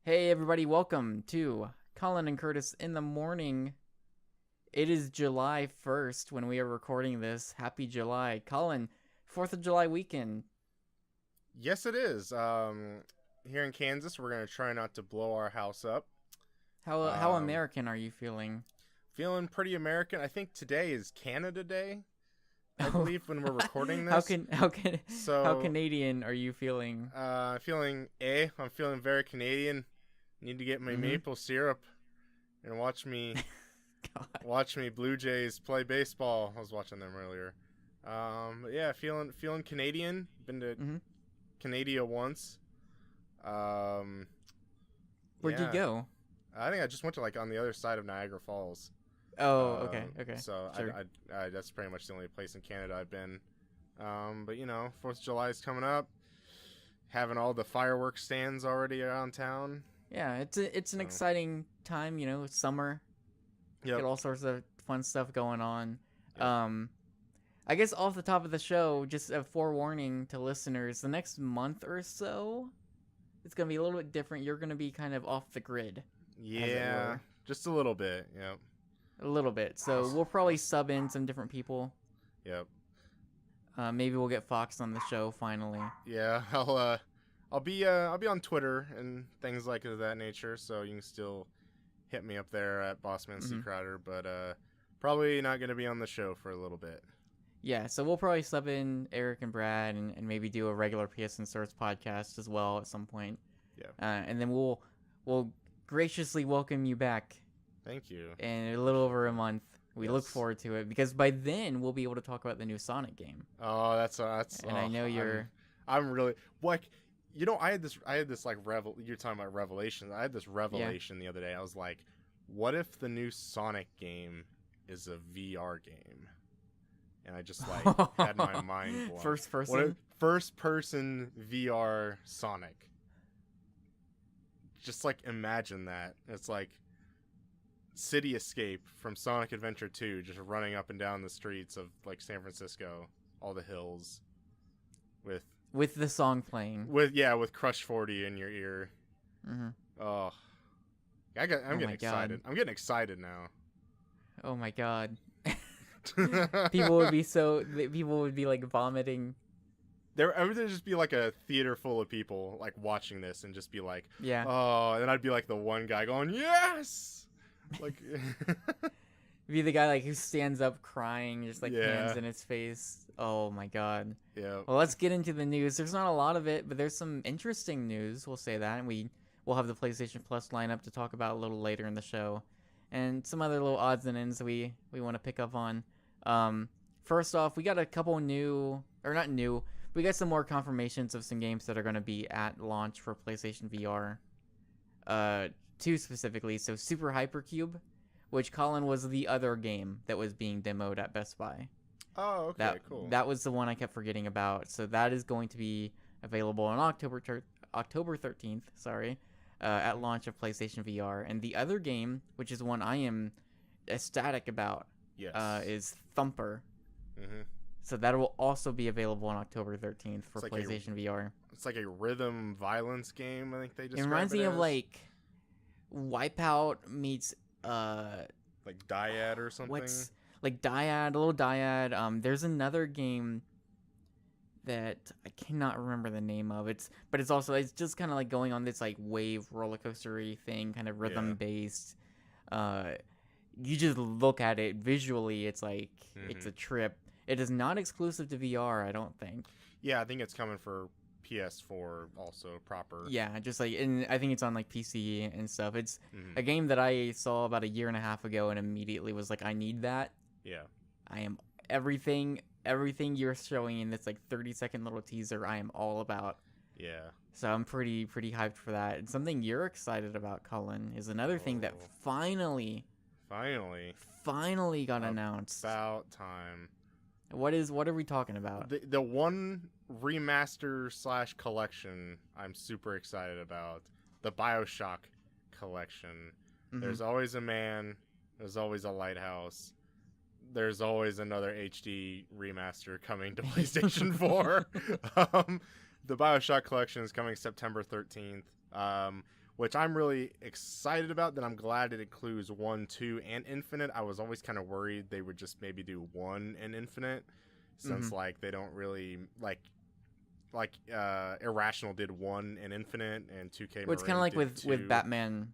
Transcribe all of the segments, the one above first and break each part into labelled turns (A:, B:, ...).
A: Hey everybody, welcome to Collin and Curtis in the morning. It is July 1st when we are recording this. Happy July. Collin, 4th of July weekend.
B: Yes, it is. Here in Kansas, we're gonna try not to blow our house up.
A: How
B: Um,
A: American are you feeling?
B: Feeling pretty American. I think today is Canada Day, I
A: Oh,
B: believe, when we're recording
A: how
B: this.
A: can how can how
B: So,
A: Canadian are you feeling?
B: I'm feeling very Canadian. Need to get my
A: Mm-hmm.
B: maple syrup and
A: God.
B: watch me Blue Jays play baseball. I was watching them earlier. But yeah, feeling Canadian. Been to
A: Mm-hmm.
B: Canada once. Um,
A: Where'd you
B: yeah.
A: go?
B: I think I just went to like on the other side of Niagara Falls.
A: Oh, okay,
B: So
A: sure.
B: I that's pretty much the only place in Canada I've been. But 4th of July is coming up. Having all the fireworks stands already around town.
A: Yeah, it's an
B: So,
A: exciting time. It's summer. Get
B: yep,
A: all sorts of fun stuff going on.
B: yep.
A: Um, I guess off the top of the show, just a forewarning to listeners: the next month or so, it's gonna be a little bit different. You're gonna be kind of off the grid, as it
B: Yeah,
A: were,
B: just a little bit. Yep,
A: a little bit. So we'll probably sub in some different people.
B: yep.
A: Maybe we'll get Fox on the show finally.
B: Yeah, I'll be on Twitter and things like of that nature. So you can still hit me up there at Bossman C
A: Hmm.
B: Crowder, but probably not gonna be on the show for a little bit.
A: Yeah, so we'll probably sub in Eric and Brad, and maybe do a regular PSNStores podcast as well at some point.
B: Yeah,
A: And then we'll graciously welcome you back
B: thank you.
A: in a little over a month. We look
B: Yes.
A: forward to it because by then we'll be able to talk about the new Sonic game.
B: Oh, that's.
A: And I
B: Oh,
A: know you're.
B: I'm really like, I had this like You're talking about revelations. I had this
A: Yeah.
B: revelation the other day. I was like, what if the new Sonic game is a VR game? And I just like had my mind blown.
A: First
B: What if
A: person.
B: first person VR Sonic? Just like imagine that. It's like City Escape from Sonic Adventure 2, just running up and down the streets of like San Francisco, all the hills, with
A: With the song playing.
B: with Crush 40 in your ear.
A: Hmm.
B: Oh,
A: Oh
B: I'm getting
A: my god.
B: excited. I'm getting excited now.
A: Oh my god. People would be people would be like vomiting.
B: Would just be like a theater full of people like watching this and just be like,
A: Yeah.
B: oh, and I'd be like the one guy going, yes, like,
A: Be the guy like who stands up crying, just like
B: yeah,
A: hands in his face. Oh my god.
B: yeah,
A: Well, let's get into the news. There's not a lot of it, but there's some interesting news. We'll say that, and we'll have the PlayStation Plus lineup to talk about a little later in the show, and some other little odds and ends we want to pick up on. First off, we got a couple new, or not new. We got some more confirmations of some games that are going to be at launch for PlayStation VR. Two specifically. So Super Hypercube, which Colin was the other game that was being demoed at Best Buy.
B: oh, okay, cool.
A: That was the one I kept forgetting about. So that is going to be available on October 13th, sorry, at launch of PlayStation VR. And the other game, which is one I am ecstatic about,
B: Yes.
A: is Thumper.
B: Mm-hmm.
A: So that will also be available on October 13th for
B: It's like
A: PlayStation VR.
B: It's like a rhythm violence game. I think they
A: It
B: describe
A: reminds me
B: as.
A: of like Wipeout meets
B: Like Dyad or something.
A: what's like Dyad, a little Dyad. There's another game that I cannot remember the name of. It's just kind of like going on this like wave roller coastery thing, kind of rhythm based. You just look at it visually, it's like it's a trip. It is not exclusive to VR, I don't think.
B: Yeah, I think it's coming for PS4 also proper.
A: Yeah, just like, and I think it's on like PC and stuff. It's
B: Mhm.
A: a game that I saw about a year and a half ago and immediately was like, I need that.
B: Yeah.
A: I am everything you're showing in this like 30-second little teaser, I am all about.
B: Yeah.
A: So I'm pretty hyped for that. And something you're excited about, Cullen, is another thing that
B: Oh.
A: finally got announced.
B: About time.
A: What are we talking about?
B: The one remaster / collection I'm super excited about. The BioShock collection.
A: Mhm.
B: There's always a man. There's always a lighthouse. There's always another HD remaster coming to PlayStation 4. The BioShock collection is coming September 13th. which I'm really excited about. That I'm glad it includes 1, 2, and Infinite. I was always kind of worried they would just maybe do 1 and Infinite, since like they don't really like Irrational did 1 and Infinite, and 2K.
A: Well, it's kind of like with
B: 2.
A: with Batman.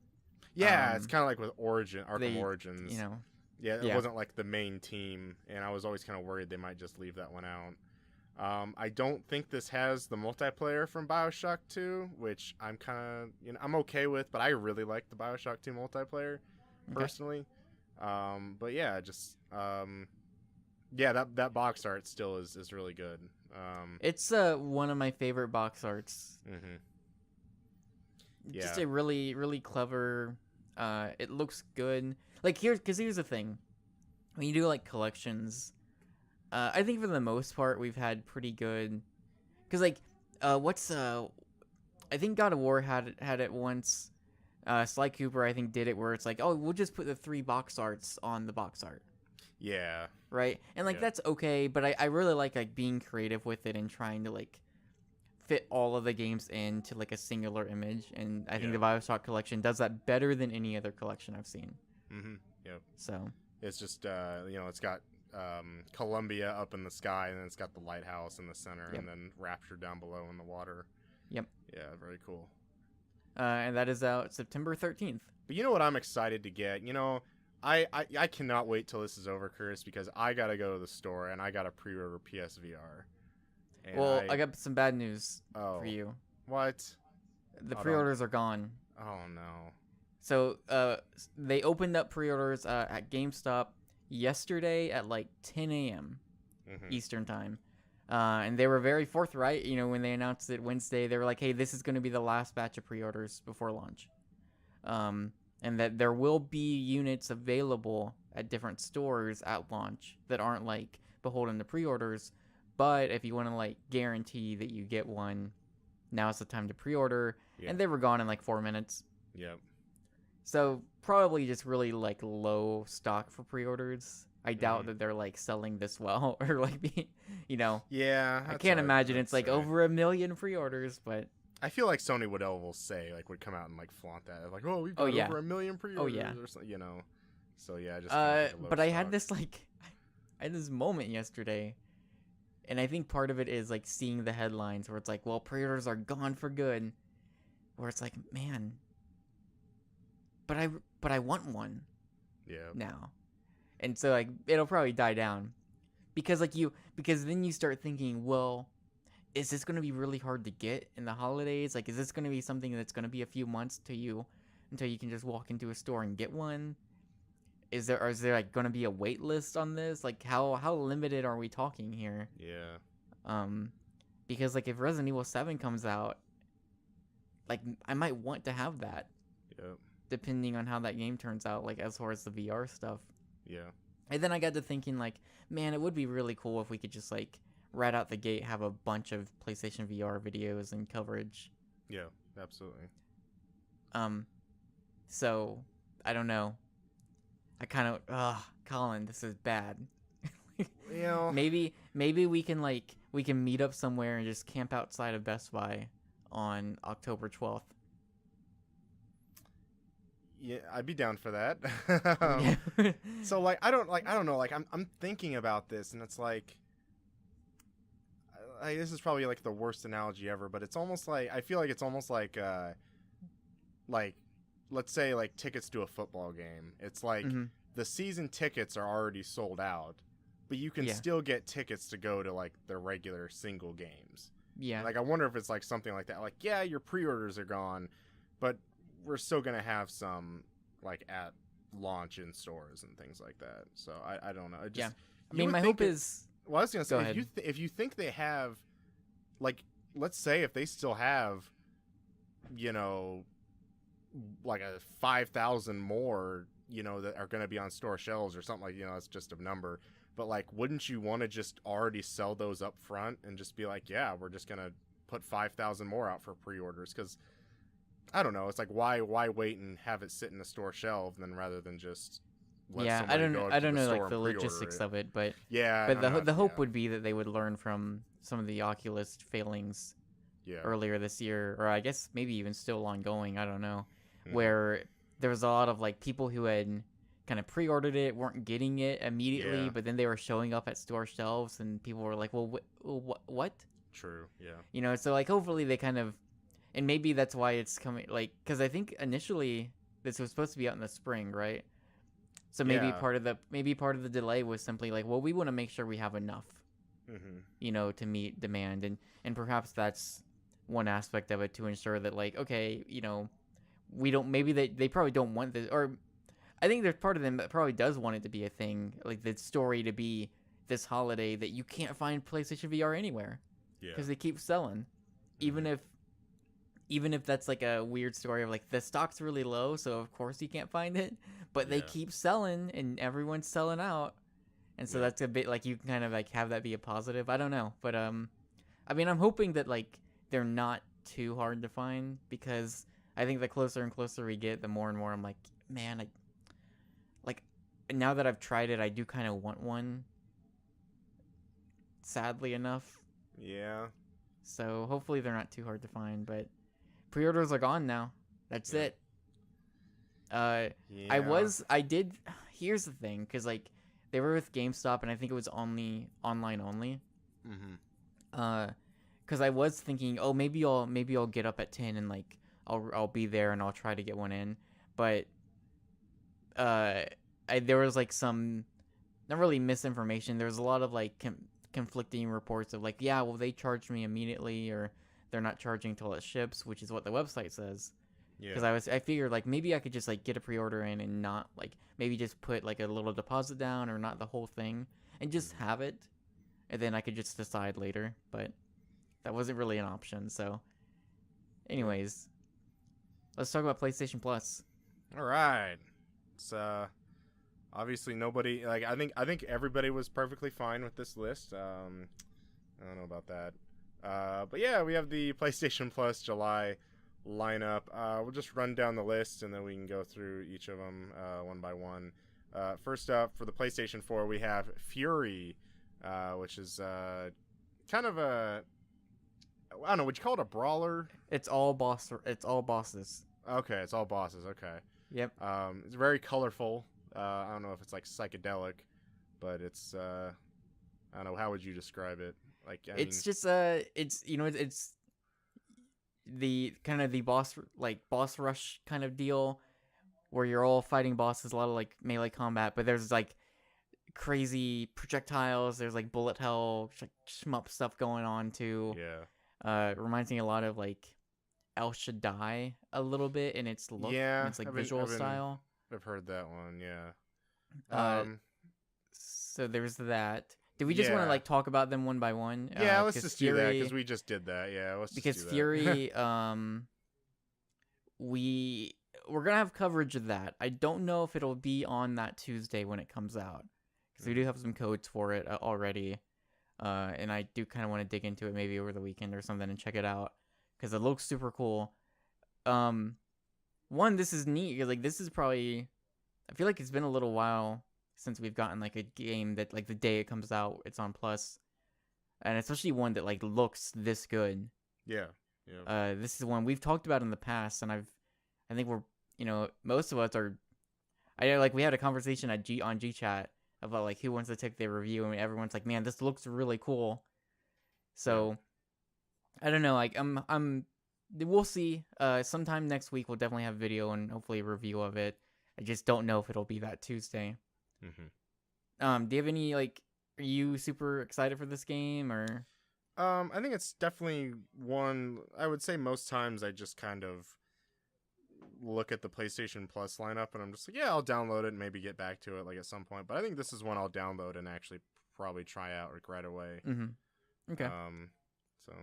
B: Yeah, it's kind of like with Arkham
A: they,
B: Origins.
A: You know.
B: Yeah, it wasn't like the main team, and I was always kind of worried they might just leave that one out. I don't think this has the multiplayer from BioShock 2, which I'm kind of, I'm okay with, but I really like the BioShock 2 multiplayer personally. But yeah, just that box art still is really good.
A: It's one of my favorite box arts.
B: Yeah.
A: Just a really, really clever. It looks good. Like here's the thing, when you do like collections, I think for the most part we've had pretty good. Cause like, I think God of War had it once. Sly Cooper I think did it where it's like, oh, we'll just put the 3 box arts on the box art.
B: Yeah.
A: Right, and like that's okay, but I really like being creative with it and trying to like fit all of the games into like a singular image, and I think the BioShock collection does that better than any other collection I've seen.
B: Yep.
A: So
B: it's just it's got Columbia up in the sky, and then it's got the lighthouse in the center, and then Rapture down below in the water.
A: Yep.
B: Yeah, very cool.
A: And that is out September 13th.
B: But you know what I'm excited to get? I cannot wait till this is over, Curtis, because I gotta go to the store and I gotta pre-order PSVR. And
A: well, I got some bad news for you.
B: What?
A: The pre-orders are gone.
B: Oh no.
A: So they opened up pre-orders at GameStop yesterday at like 10 a.m. Eastern time. And they were very forthright, when they announced it Wednesday. They were like, hey, this is going to be the last batch of pre-orders before launch. And that there will be units available at different stores at launch that aren't like beholden to pre-orders. But if you want to like guarantee that you get one, now's the time to pre-order. Yeah. And they were gone in like 4 minutes.
B: Yep.
A: So probably just really like low stock for pre-orders. I doubt that they're like selling this well or like,
B: Yeah.
A: I can't imagine it's like over 1 million pre-orders, but
B: I feel like Sony would come out and like flaunt that, like, oh, we've got over 1 million pre-orders, or something, So yeah, just.
A: But I had this moment yesterday, and I think part of it is like seeing the headlines where it's like, well, pre-orders are gone for good, where it's like, man, but I want one.
B: Yeah.
A: Now, and so like it'll probably die down, because then you start thinking, well, is this going to be really hard to get in the holidays? Like, is this going to be something that's going to be a few months until you can just walk into a store and get one? Is there like going to be a wait list on this? Like, how limited are we talking here?
B: Yeah.
A: Because like if Resident Evil 7 comes out, like I might want to have that.
B: Yep.
A: Depending on how that game turns out, like as far as the VR stuff.
B: Yeah.
A: And then I got to thinking, like, man, it would be really cool if we could just like right out the gate have a bunch of PlayStation VR videos and coverage.
B: Yeah, absolutely.
A: So I don't know. I kind of Collin, this is bad. Maybe we can meet up somewhere and just camp outside of Best Buy on October 12th.
B: Yeah, I'd be down for that. So like I don't know, like I'm thinking about this, and it's like this is probably like the worst analogy ever, but it's almost like I feel like it's almost like let's say like tickets to a football game. It's like the season tickets are already sold out, but you can still get tickets to go to like the regular single games.
A: Yeah.
B: Like I wonder if it's like something like that. Like, yeah, your pre-orders are gone, but we're still gonna have some like at launch in stores and things like that. So I don't know.
A: I mean, my hope is.
B: Well, I was gonna say, if you think they have, like, let's say if they still have, like a 5,000 more, that are gonna be on store shelves or something, like, it's just a number. But like, wouldn't you want to just already sell those up front and just be like, yeah, we're just gonna put 5,000 more out for pre-orders? Because I don't know, it's like why wait and have it sit in the store shelf then rather than just
A: I don't know like the logistics of it, but
B: the
A: hope would be that they would learn from some of the Oculus failings
B: Yeah.
A: earlier this year, or I guess maybe even still ongoing. I don't know,
B: Mhm.
A: where there was a lot of like people who had kind of pre-ordered it, weren't getting it immediately,
B: Yeah.
A: but then they were showing up at store shelves, and people were like, "Well, what?"
B: True. Yeah.
A: So like hopefully they kind of, and maybe that's why it's coming, like, because I think initially this was supposed to be out in the spring, right? So maybe
B: Yeah.
A: part of the delay was simply like, well, we want to make sure we have enough,
B: Mhm.
A: to meet demand, and perhaps that's one aspect of it, to ensure that, like, okay, we don't, maybe they probably don't want this, or I think there's part of them that probably does want it to be a thing, like the story to be this holiday that you can't find PlayStation VR anywhere
B: Yeah.
A: because they keep selling, even
B: Mhm.
A: if that's like a weird story of like the stock's really low, so of course you can't find it, but they
B: Yeah.
A: keep selling and everyone's selling out, and so
B: Yeah.
A: that's a bit like you can kind of like have that be a positive. I don't know, but I mean, I'm hoping that like they're not too hard to find, because I think the closer and closer we get, the more and more I'm like, man, I like, now that I've tried it, I do kind of want one, sadly enough.
B: Yeah.
A: So hopefully they're not too hard to find, but pre-orders are gone now. That's
B: Yeah.
A: it. Uh,
B: Yeah.
A: I did. Here's the thing, because like they were with GameStop, and I think it was only online only.
B: Mhm.
A: Because I was thinking, oh, maybe I'll get up at 10 and like I'll be there and I'll try to get one in, but uh, there was like some, not really misinformation. There was a lot of like conflicting reports of like, yeah, well, they charged me immediately, or they're not charging till it ships, which is what the website says.
B: Yeah.
A: Because I figured like maybe I could just like get a pre-order in and not like, maybe just put like a little deposit down, or not the whole thing, and just have it, and then I could just decide later. But that wasn't really an option. So,
B: Yeah.
A: anyways, let's talk about PlayStation Plus.
B: All right. It's obviously nobody, like, I think everybody was perfectly fine with this list. I don't know about that. But yeah, we have the PlayStation Plus July lineup. We'll just run down the list and then we can go through each of them one by one. First up, for the PlayStation 4, we have Fury, which is kind of a, I don't know, would you call it a brawler?
A: It's all bosses.
B: Okay, it's all bosses. Okay.
A: Yep.
B: It's very colorful. I don't know if it's like psychedelic, but it's I don't know, how would you describe it? Like, I mean,
A: It's just it's the kind of the boss rush kind of deal, where you're all fighting bosses, a lot of like melee combat, but there's like crazy projectiles, there's like bullet hell, like shmup stuff going on too.
B: yeah,
A: Reminds me a lot of like El Shaddai a little bit in its look,
B: yeah.
A: and its like visual style.
B: I've heard that one. Yeah.
A: Uh, so there's that. Do we just want to
B: Yeah.
A: like talk about them one by one?
B: Yeah, let's
A: 'Cause
B: just do that because we just did that. Yeah, let's
A: because
B: just do that.
A: Fury, we're gonna have coverage of that. I don't know if it'll be on that Tuesday when it comes out, because we do have some codes for it already, and I do kind of want to dig into it maybe over the weekend or something and check it out, because it looks super cool. One, this is neat, 'cause, like, this is probably, I feel like it's been a little while since we've gotten like a game that like the day it comes out it's on Plus, and especially one that like looks this good.
B: Yeah. Yeah.
A: This is one we've talked about in the past, and I think we're, most of us are. I know, like, we had a conversation on G Chat about like who wants to take the review, and everyone's like, man, this looks really cool. So I don't know, like, we'll see. Sometime next week we'll definitely have video and hopefully a review of it. I just don't know if it'll be that Tuesday. Do you have any, like, are you super excited for this game, or?
B: I think it's definitely one. I would say most times I just kind of look at the PlayStation Plus lineup and I'm just like, yeah, I'll download it and maybe get back to it like at some point. But I think this is one I'll download and actually probably try out like right away.
A: Okay.
B: So.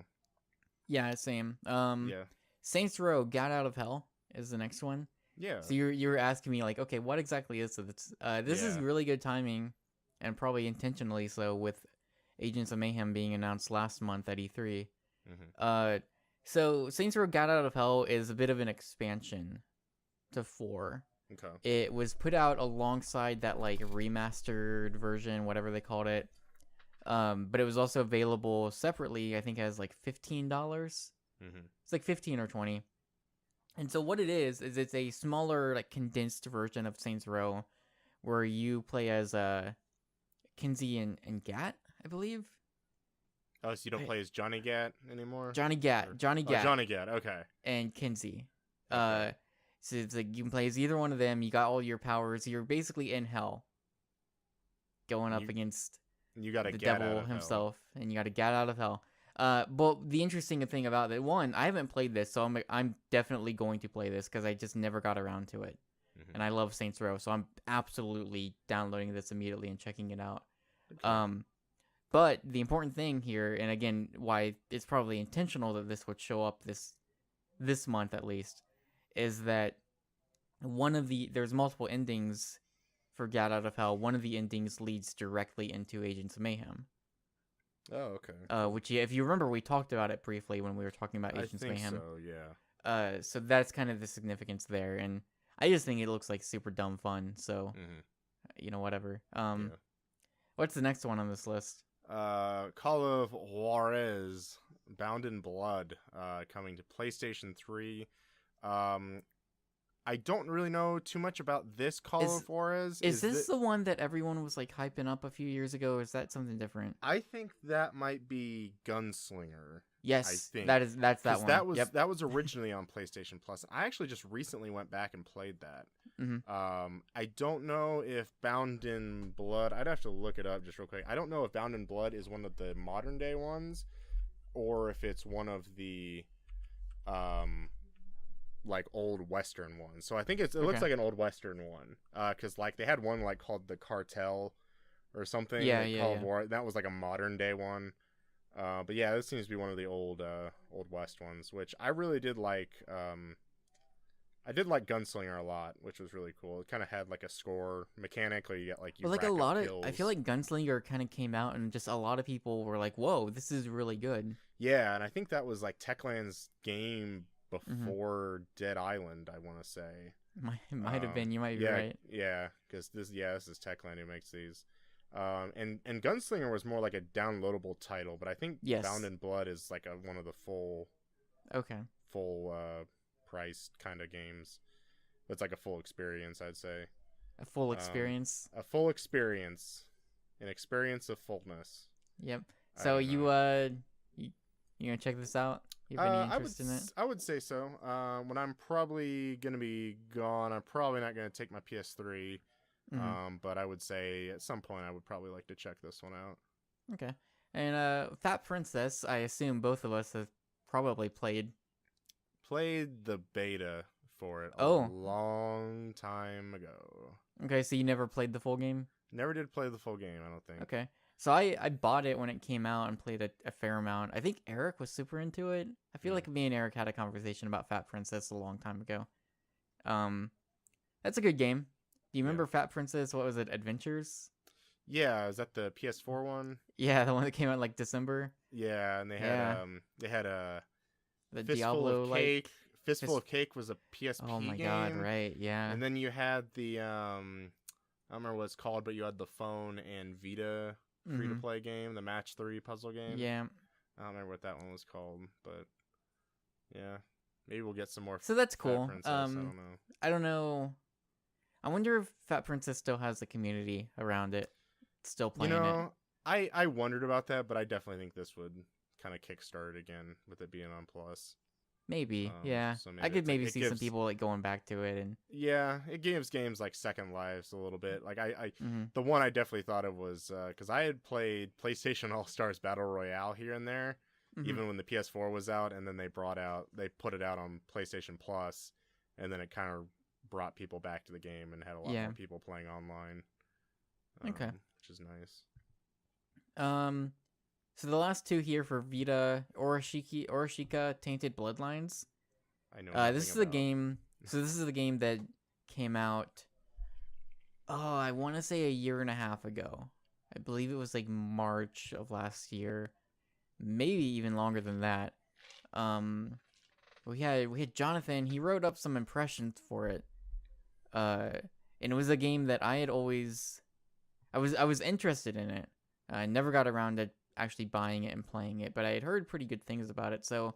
A: Yeah, same.
B: Yeah.
A: Saints Row: Gat Out of Hell is the next one.
B: Yeah.
A: So you were asking me like, okay, what exactly is this? This is really good timing, and probably intentionally so, with Agents of Mayhem being announced last month at E3. So Saints Row: Gat Out of Hell is a bit of an expansion to 4.
B: Okay.
A: It was put out alongside that like remastered version, whatever they called it. But it was also available separately, I think, as like $15
B: Mm-hmm.
A: It's like 15 or 20. And so what it is it's a smaller, like, condensed version of Saints Row, where you play as Kinsey and Gat, I believe.
B: Oh, so you don't play as Johnny Gat anymore?
A: Johnny Gat,
B: Or...
A: Johnny
B: Oh,
A: Gat,
B: Johnny Gat. Okay.
A: and Kinsey.
B: Okay.
A: So it's like you can play as either one of them. You got all your powers. You're basically in hell, going up against
B: You got to
A: the
B: get out
A: devil
B: of
A: himself, and you got to get out of hell. But the interesting thing about it, one, I haven't played this, so I'm definitely going to play this because I just never got around to it,
B: Mm-hmm.
A: and I love Saints Row, so I'm absolutely downloading this immediately and checking it out.
B: Okay.
A: But the important thing here, and again, why it's probably intentional that this would show up this month at least, is that there's multiple endings for Get Out of Hell. One of the endings leads directly into Agents of Mayhem.
B: Oh, okay.
A: Which, if you remember, we talked about it briefly when we were talking about Agents of Mayhem.
B: So, yeah.
A: So that's kind of the significance there, and I just think it looks like super dumb fun. So, whatever.
B: Yeah.
A: What's the next one on this list?
B: Call of Juarez, Bound in Blood, coming to PlayStation 3. I don't really know too much about this Call of Juarez.
A: Is this the one that everyone was like hyping up a few years ago? Or is that something different?
B: I think that might be Gunslinger.
A: Yes,
B: I think
A: that's that one.
B: That was originally on PlayStation Plus. I actually just recently went back and played that.
A: Mm-hmm.
B: I don't know if Bound in Blood. I'd have to look it up just real quick. I don't know if Bound in Blood is one of the modern day ones, or if it's one of the like old Western ones. So I think it looks like an old Western one. Because like they had one like called the Cartel or something.
A: Yeah,
B: like
A: yeah,
B: Call
A: yeah.
B: of War. That was like a modern day one. But yeah, this seems to be one of the old West ones, which I really did like. I did like Gunslinger a lot, which was really cool. It kind of had like a score mechanic, where you get like
A: But like a lot of, I feel like Gunslinger kind of came out, and just a lot of people were like, "Whoa, this is really good."
B: Yeah, and I think that was like Techland's game before Dead Island. I want to say
A: Might have been. You might be right.
B: Yeah, because this is Techland who makes these. And Gunslinger was more like a downloadable title, but I think Bound in Blood is like one of the full priced kind of games. It's like a full experience, I'd say.
A: A full experience.
B: A full experience, an experience of fullness.
A: Yep. So you gonna check this out? You have any interest in it?
B: I would say so. When I'm probably gonna be gone, I'm probably not gonna take my PS3. But I would say at some point I would probably like to check this one out.
A: Okay. And Fat Princess, I assume both of us have probably played
B: the beta for it a long time ago.
A: Okay, so you never played the full game?
B: Never did play the full game, I don't think.
A: Okay. So I bought it when it came out and played a fair amount. I think Eric was super into it. I feel like me and Eric had a conversation about Fat Princess a long time ago. That's a good game. Do you remember Fat Princess? What was it? Adventures?
B: Yeah, is that the PS4 one?
A: Yeah, the one that came out like December.
B: Yeah, and they had
A: the
B: Fistful
A: Diablo
B: of Cake. Fistful of Cake was a PSP game.
A: Oh my god, right, yeah.
B: And then you had the I don't remember what it's called, but you had the phone and Vita free-to-play game, the Match 3 puzzle game.
A: Yeah.
B: I don't remember what that one was called, but yeah. Maybe we'll get some more.
A: So that's cool.
B: Fat Princess. I don't know.
A: I don't know. I wonder if Fat Princess still has a community around it, still playing it.
B: I wondered about that, but I definitely think this would kind of kickstart it again with it being on Plus.
A: Maybe, yeah.
B: So
A: I could maybe see some people like going back to it, and
B: it gives games like second lives a little bit. Like the one I definitely thought of was because I had played PlayStation All Stars Battle Royale here and there, even when the PS4 was out, and then they put it out on PlayStation Plus, and then it kind of brought people back to the game and had a lot more people playing online.
A: Okay,
B: which is nice.
A: So the last two here for Vita, Orishika Tainted Bloodlines.
B: I know.
A: This is a game. So this is the game that came out. Oh, I want to say a year and a half ago. I believe it was like March of last year, maybe even longer than that. We had Jonathan. He wrote up some impressions for it. And it was a game that I had always, I was interested in it. I never got around to actually buying it and playing it, but I had heard pretty good things about it. So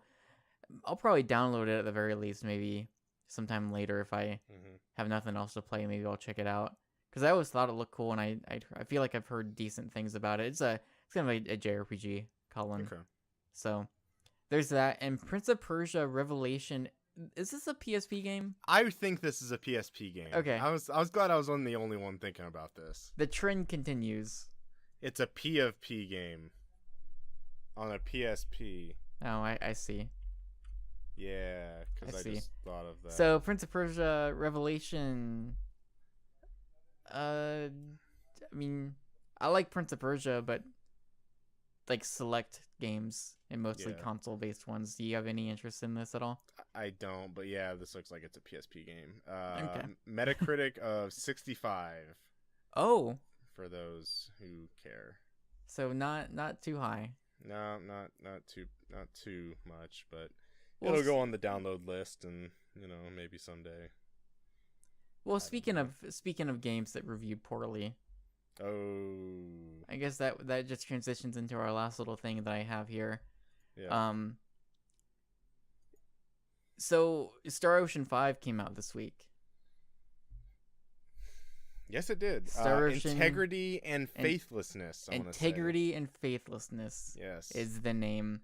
A: I'll probably download it at the very least, maybe sometime later if I
B: Hmm.
A: have nothing else to play. Maybe I'll check it out because I always thought it looked cool, and I feel like I've heard decent things about it. It's kind of a JRPG, Colin.
B: Okay.
A: So there's that, and Prince of Persia Revelation. Is this a PSP game?
B: I think this is a PSP game.
A: Okay.
B: I was glad I was the only one thinking about this.
A: The trend continues.
B: It's a PFP game on a PSP.
A: Oh, I see.
B: Yeah, because
A: I
B: I
A: see.
B: just thought of that.
A: So Prince of Persia Revelation. I mean, I like Prince of Persia, but like select games and mostly
B: Yeah.
A: console-based ones. Do you have any interest in this at all?
B: I don't, but yeah, this looks like it's a PSP game.
A: Okay.
B: Metacritic of 65
A: Oh,
B: for those who care.
A: so not too high.
B: No, not too much, but
A: Well,
B: it'll go on the download list, and maybe someday.
A: Well,
B: don't
A: speaking of games that reviewed poorly,
B: Oh,
A: I guess that just transitions into our last little thing that I have here.
B: yeah.
A: So Star Ocean 5 came out this week.
B: Yes, it did.
A: Star Ocean
B: Integrity and Faithlessness. I wanna say.
A: Integrity and Faithlessness
B: Yes.
A: is the name.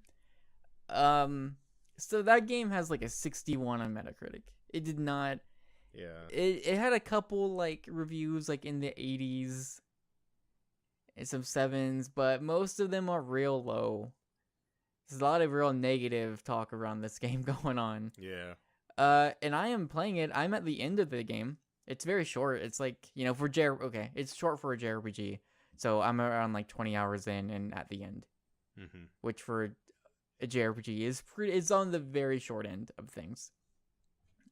A: So that game has like a 61 on Metacritic. It did not.
B: Yeah.
A: It had a couple like reviews like in the 80s and some 7s, but most of them are real low. There's a lot of real negative talk around this game going on.
B: Yeah.
A: And I am playing it. I'm at the end of the game. It's very short. It's like, okay, it's short for a JRPG. So I'm around like 20 hours in and at the end,
B: Mm-hmm.
A: which for a JRPG is on the very short end of things.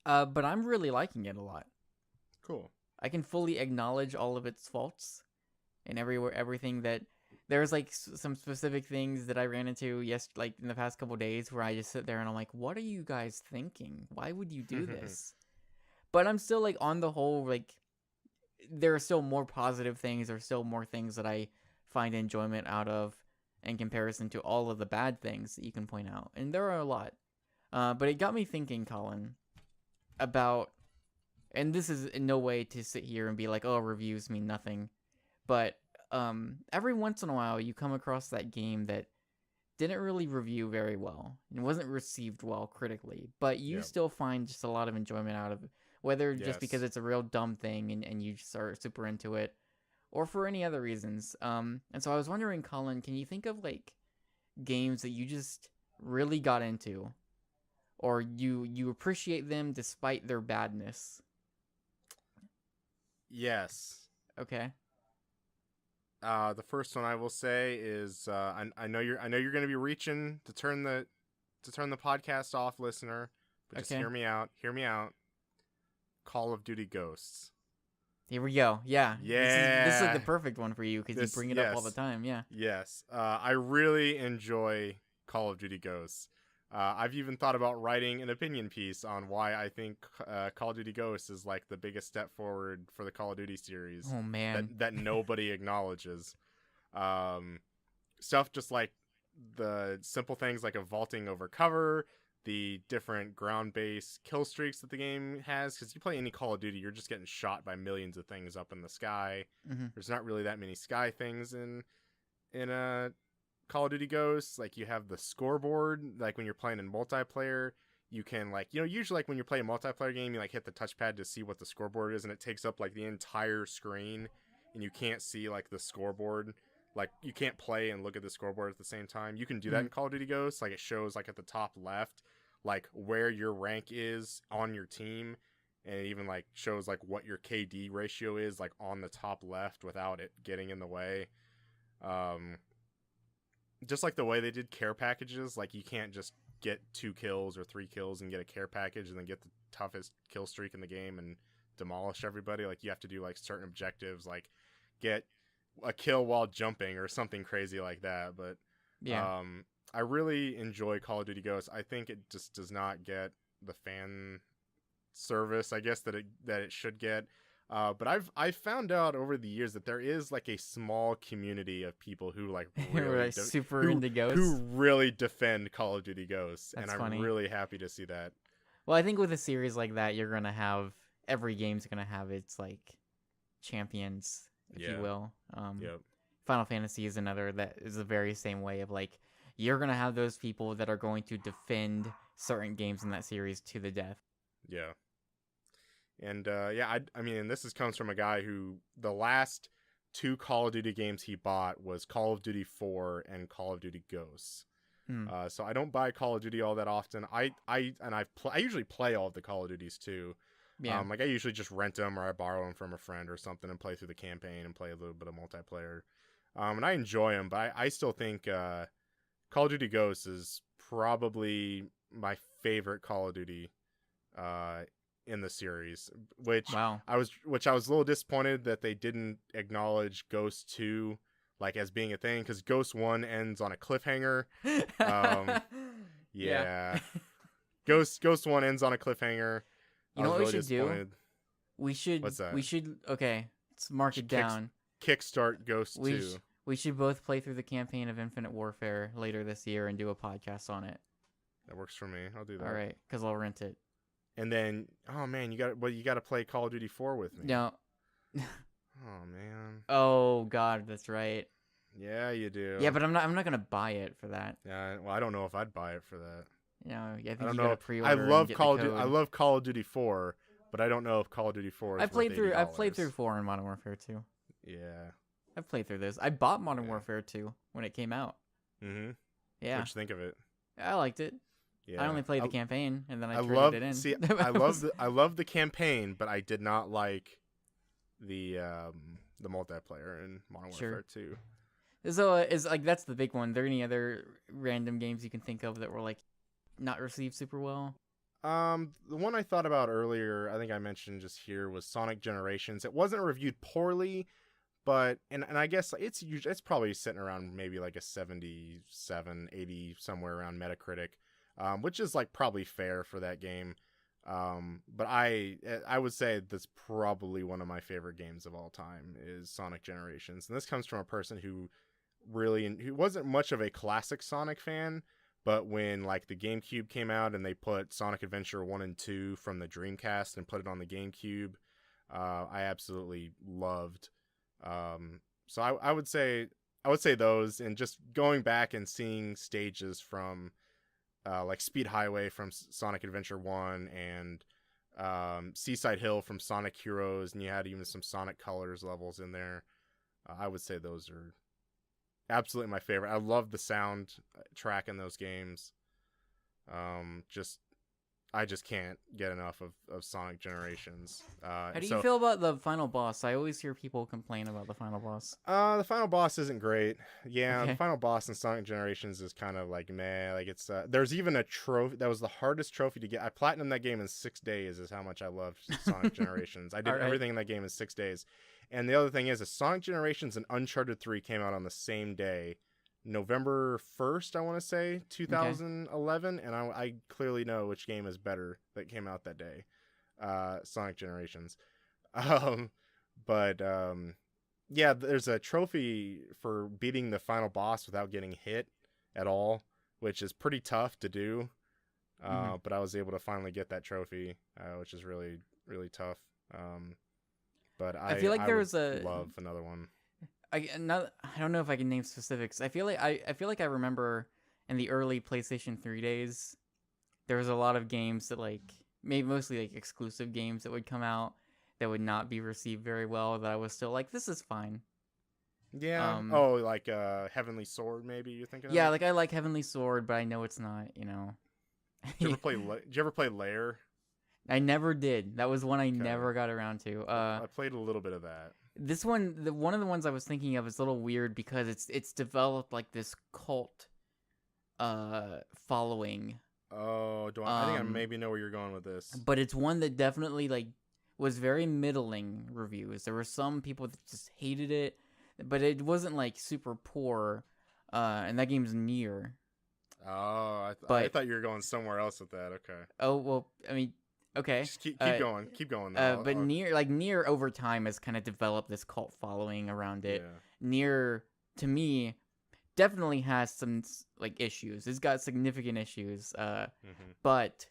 A: But I'm really liking it a lot.
B: Cool.
A: I can fully acknowledge all of its faults and everything that there's like some specific things that I ran into like in the past couple days where I just sit there and I'm like, what are you guys thinking? Why would you do this? But I'm still like on the whole, like there are still more positive things. There's still more things that I find enjoyment out of in comparison to all of the bad things that you can point out. And there are a lot. But it got me thinking, Colin, about, and this is in no way to sit here and be like, oh, reviews mean nothing. But every once in a while you come across that game that didn't really review very well and wasn't received well critically, but you still find just a lot of enjoyment out of it, whether just because it's a real dumb thing and you just are super into it, or for any other reasons. And so I was wondering, Colin, can you think of like games that you just really got into, or you appreciate them despite their badness?
B: Yes.
A: Okay.
B: The first one I will say is I know you're going to be reaching to turn the podcast off, listener, but just hear me out. Hear me out. Call of Duty Ghosts.
A: Here we go. Yeah. This is like the
B: Yeah.
A: perfect one for you because you bring it up all the time. Yeah.
B: Yes. I really enjoy Call of Duty Ghosts. I've even thought about writing an opinion piece on why I think Call of Duty Ghosts is like the biggest step forward for the Call of Duty series.
A: Oh man.
B: That nobody acknowledges. Stuff just like the simple things like a vaulting over cover, the different ground-based kill streaks that the game has, because you play any Call of Duty, you're just getting shot by millions of things up in the sky.
A: Mm-hmm.
B: There's not really that many sky things in a Call of Duty Ghosts. Like you have the scoreboard, like when you're playing in multiplayer, you can like, usually like when you're playing a multiplayer game, you like hit the touchpad to see what the scoreboard is, and it takes up like the entire screen, and you can't see like the scoreboard. Like you can't play and look at the scoreboard at the same time. You can do that in Call of Duty Ghosts. Like it shows like at the top left, like where your rank is on your team, and it even like shows like what your KD ratio is like on the top left without it getting in the way. Just like the way they did care packages, like you can't just get 2 kills or 3 kills and get a care package and then get the toughest kill streak in the game and demolish everybody. Like you have to do like certain objectives, like get a kill while jumping or something crazy like that. But
A: Yeah.
B: I really enjoy Call of Duty Ghosts. I think it just does not get the fan service, I guess, that it should get. But I've found out over the years that there is like a small community of people who like
A: We're
B: really
A: like super into Ghosts.
B: who really defend Call of Duty Ghosts,
A: That's
B: and
A: funny.
B: I'm really happy to see that.
A: Well, I think with a series like that, you're gonna have every game's gonna have its like champions, if you will.
B: Yep.
A: Final Fantasy is another that is the very same way of like you're gonna have those people that are going to defend certain games in that series to the death.
B: Yeah. And I mean, this comes from a guy who the last 2 Call of Duty games he bought was Call of Duty 4 and Call of Duty Ghosts. So I don't buy Call of Duty all that often. I usually play all of the Call of Duties too.
A: Yeah.
B: Like I usually just rent them or I borrow them from a friend or something and play through the campaign and play a little bit of multiplayer. And I enjoy them, but I still think Call of Duty Ghosts is probably my favorite Call of Duty in the series, which
A: Wow.
B: I was a little disappointed that they didn't acknowledge Ghost 2 like as being a thing, because Ghost 1 ends on a cliffhanger. Yeah. Ghost 1 ends on a cliffhanger.
A: You know what we should do? We should.
B: What's that?
A: We should. Okay, let's mark it down.
B: Kickstart Ghost 2.
A: We should both play through the campaign of Infinite Warfare later this year and do a podcast on it.
B: That works for me. I'll do that.
A: All right, because I'll rent it.
B: And then, oh man, you got to play Call of Duty 4 with me.
A: No.
B: Oh man.
A: Oh God, that's right.
B: Yeah, you do.
A: Yeah, but I'm not gonna buy it for that.
B: Yeah, well, I don't know if I'd buy it for that.
A: You know, I think
B: I don't
A: you
B: know.
A: gotta pre-order.
B: I love
A: Call of
B: Duty. I love Call of Duty 4, but I don't know if Call of Duty 4 is
A: I've played through
B: $80.
A: 4 in Modern Warfare 2.
B: Yeah.
A: I've played through this. I bought Modern Warfare 2 when it came out.
B: Mm-hmm.
A: Yeah.
B: What'd you think of it?
A: I liked it.
B: Yeah.
A: I only played the campaign and then I traded
B: love
A: it in.
B: See, I love the campaign, but I did not like the multiplayer in Modern Warfare 2.
A: So is like that's the big one. Are there any other random games you can think of that were like not received super well?
B: The one I thought about earlier, I think I mentioned just here, was Sonic Generations. It wasn't reviewed poorly, but and I guess it's probably sitting around maybe like a 77, 80, somewhere around Metacritic, which is like probably fair for that game. But I would say that's probably one of my favorite games of all time is Sonic Generations. And this comes from a person who wasn't much of a classic Sonic fan, but when like the GameCube came out and they put Sonic Adventure 1 and 2 from the Dreamcast and put it on the GameCube, I absolutely loved. So I would say those, and just going back and seeing stages from like Speed Highway from Sonic Adventure 1 and Seaside Hill from Sonic Heroes, and you had even some Sonic Colors levels in there. I would say those are absolutely my favorite. I love the sound track in those games. I just can't get enough of Sonic Generations.
A: How do you feel about the final boss? I always hear people complain about the final boss.
B: The final boss isn't great. Yeah,
A: Okay.
B: The final boss in Sonic Generations is kind of like meh. Like it's there's even a trophy that was the hardest trophy to get. I platinumed that game in 6 days. Is how much I loved Sonic Generations. I did
A: All right.
B: everything in that game in 6 days. And the other thing is, Sonic Generations and Uncharted 3 came out on the same day, November 1st, I want to say, 2011, and I clearly know which game is better that came out that day, Sonic Generations. Yeah, there's a trophy for beating the final boss without getting hit at all, which is pretty tough to do, but I was able to finally get that trophy, which is really, really tough. But I
A: feel like there was
B: love another one.
A: I don't know if I can name specifics. I feel like I remember in the early PlayStation 3 days, there was a lot of games that like maybe mostly like exclusive games that would come out that would not be received very well. That I was still like, this is fine.
B: Yeah. Like Heavenly Sword, maybe you're thinking.
A: Yeah,
B: of?
A: like I like Heavenly Sword, but I know it's not. You know.
B: Did you ever play Lair?
A: I never did. That was one I never got around to.
B: I played a little bit of that.
A: This one, one of the ones I was thinking of is a little weird because it's developed like this cult following.
B: Oh, I think I maybe know where you're going with this.
A: But it's one that definitely like was very middling reviews. There were some people that just hated it, but it wasn't like super poor. And that game's Nier.
B: Oh, I thought you were going somewhere else with that. Okay.
A: Oh well, I mean, Okay.
B: Just keep going. Keep going. Though.
A: But Nier over time has kind of developed this cult following around it.
B: Yeah.
A: Nier, to me, definitely has some like issues. It's got significant issues. But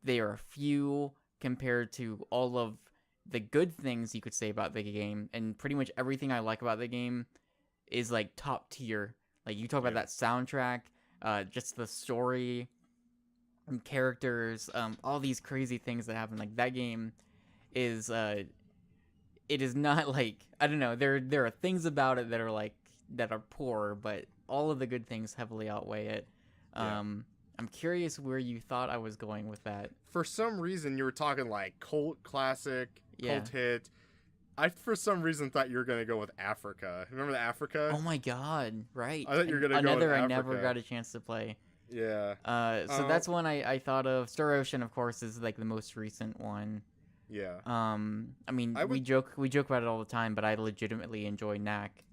A: they are few compared to all of the good things you could say about the game, and pretty much everything I like about the game is like top tier. Like you talk about that soundtrack, just the story, and characters, all these crazy things that happen. Like that game is, it is not like, I don't know. There are things about it that are like that are poor, but all of the good things heavily outweigh it. I'm curious where you thought I was going with that.
B: For some reason, you were talking like cult classic,
A: Yeah.
B: cult hit. I, for some reason, thought you were going to go with Africa. Remember the Africa?
A: Oh my god, right.
B: I thought you were going to go with
A: Another I
B: Africa.
A: never got a chance to play.
B: Yeah.
A: So that's one I thought of. Star Ocean, of course, is like the most recent one.
B: Yeah.
A: I mean, we joke about it all the time, but I legitimately enjoy Knack.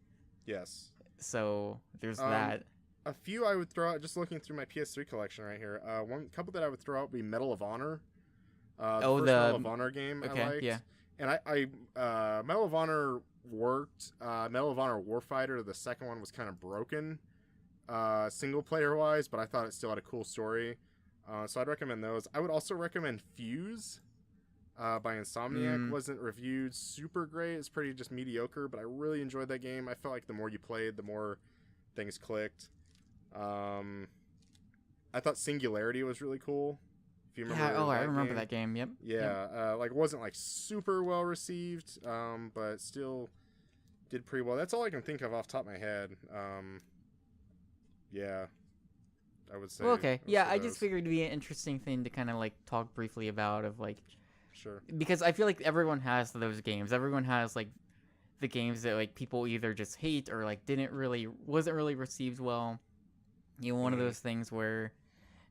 B: Yes.
A: So there's that.
B: A few I would throw out, just looking through my PS3 collection right here. One couple that I would throw out would be Medal of Honor. The first Medal of Honor game I liked.
A: Yeah.
B: And I Medal of Honor worked. Medal of Honor Warfighter, the second one was kind of broken, single player wise, but I thought it still had a cool story. So I'd recommend those. I would also recommend Fuse by Insomniac. Wasn't reviewed super great. It's pretty just mediocre, but I really enjoyed that game. I felt like the more you played, the more things clicked. I thought Singularity was really cool. If you remember
A: I remember that game. Yep.
B: Yeah, like it wasn't like super well received, but still did pretty well. That's all I can think of off the top of my head. Yeah, I would say.
A: Well, okay. Yeah, I just figured it'd be an interesting thing to kind of like talk briefly about, of like,
B: sure,
A: because I feel like everyone has those games. Everyone has like the games that like people either just hate or like wasn't really received well. You know, one of those things where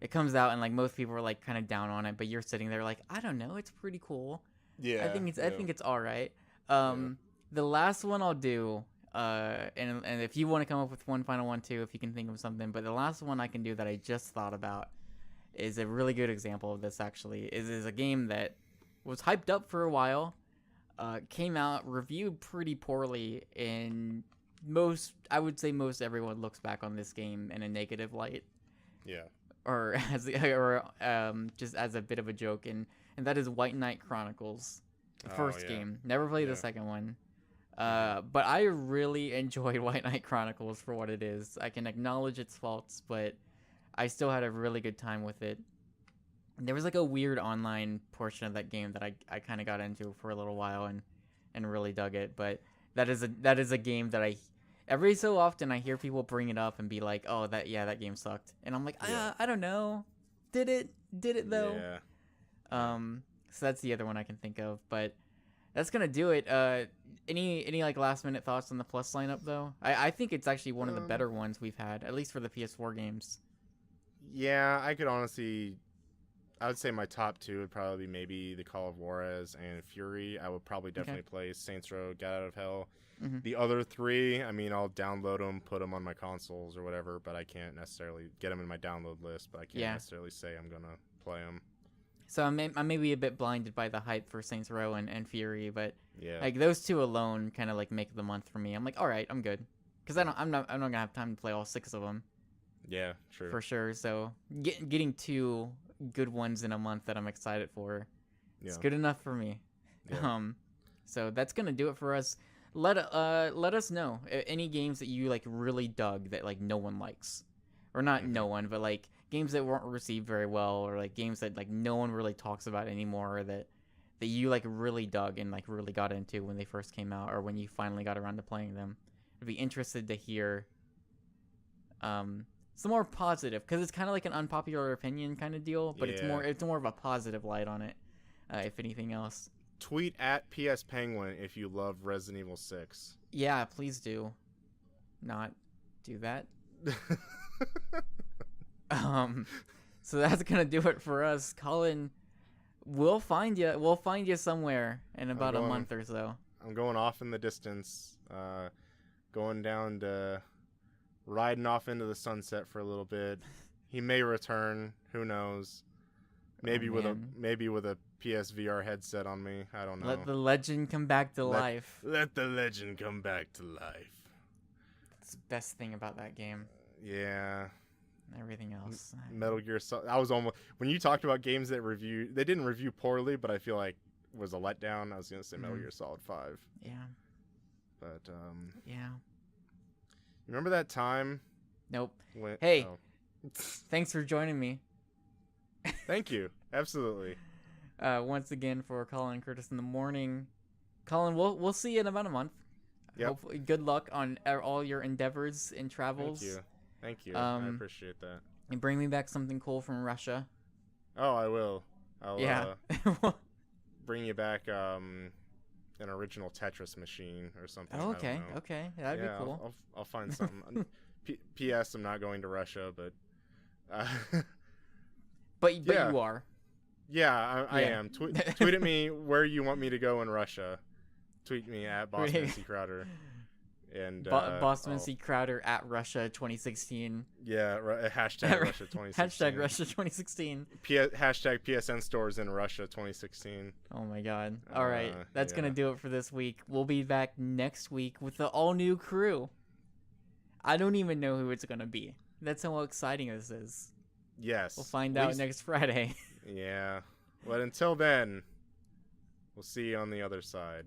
A: it comes out and like most people are like kind of down on it, but you're sitting there like, I don't know, it's pretty cool.
B: Yeah,
A: I think it's all right. The last one I'll do, and if you want to come up with one final one too, if you can think of something, but the last one I can do that I just thought about is a really good example of this. Actually, is a game that was hyped up for a while, came out, reviewed pretty poorly, and I would say most everyone looks back on this game in a negative light.
B: Yeah.
A: Or just as a bit of a joke, and that is White Knight Chronicles, the first game. Never played the second one, but I really enjoyed White Knight Chronicles for what it is. I can acknowledge its faults, but I still had a really good time with it. And there was like a weird online portion of that game that I kind of got into for a little while and really dug it. But that is a game that every so often I hear people bring it up and be like, "Oh, that game sucked," and I'm like, I don't know, did it though?
B: Yeah.
A: So that's the other one I can think of, but that's gonna do it. Any like last minute thoughts on the Plus lineup though? I think it's actually one of the better ones we've had, at least for the PS4 games.
B: Yeah, I would say my top two would probably be maybe the Call of Juarez and Fury. I would probably definitely play Saints Row, Get Out of Hell. The other three, I mean, I'll download them, put them on my consoles or whatever, but I can't necessarily get them in my download list, but I can't necessarily say I'm going to play them.
A: So I'm maybe a bit blinded by the hype for Saints Row and Fury, but
B: yeah,
A: like those two alone kind of like make the month for me. I'm like, all right, I'm good, because I'm not gonna have time to play all 6 of them.
B: Yeah, true.
A: For sure. So getting 2 good ones in a month that I'm excited for, it's good enough for me.
B: Yeah.
A: So that's gonna do it for us. Let us know any games that you like really dug that like no one likes, or not no one, but like games that weren't received very well, or like games that like no one really talks about anymore, or that you like really dug and like really got into when they first came out, or when you finally got around to playing them. I'd be interested to hear some more positive, because it's kind of like an unpopular opinion kind of deal, but it's more of a positive light on it, if anything else.
B: Tweet at PS Penguin if you love Resident Evil 6.
A: Yeah, please do not do that. So that's gonna do it for us. Collin, we'll find you somewhere in about a month or so.
B: I'm going off in the distance, going down to riding off into the sunset for a little bit. He may return, who knows. Maybe with
A: man.
B: a PSVR headset on me. I don't know.
A: Let the legend come back to life.
B: Let the legend come back to life.
A: That's the best thing about that game.
B: Yeah.
A: Everything else.
B: Metal Gear Solid. I was almost when you talked about games that they didn't review poorly, but I feel like was a letdown. I was gonna say Metal Gear Solid 5.
A: Yeah.
B: But
A: Yeah.
B: you remember that time?
A: Nope.
B: When,
A: Hey.
B: oh.
A: Thanks for joining me.
B: Thank you. Absolutely.
A: Once again for Collin and Curtis in the morning. Collin, we'll see you in about a month.
B: Yep.
A: Hopefully, good luck on all your endeavors and travels.
B: Thank you. I appreciate that.
A: And bring me back something cool from Russia.
B: Oh, I will.
A: Yeah.
B: Bring you back an original Tetris machine or something.
A: Oh,
B: I
A: okay.
B: don't know.
A: Okay. That'd be cool.
B: I'll find something. P.S. I'm not going to Russia, but.
A: But
B: yeah.
A: you are.
B: Yeah, I am. Tweet at me where you want me to go in Russia. Tweet me at Boston C. Crowder. And
A: Boston C. Crowder at Russia 2016.
B: Yeah, hashtag Russia 2016.
A: Hashtag Russia 2016.
B: Hashtag PSNStores in Russia 2016.
A: Oh my god. All right. That's
B: yeah.
A: going to do it for this week. We'll be back next week with the all-new crew. I don't even know who it's going to be. That's how exciting this is.
B: Yes.
A: We'll find out next Friday.
B: Yeah. But until then, we'll see you on the other side.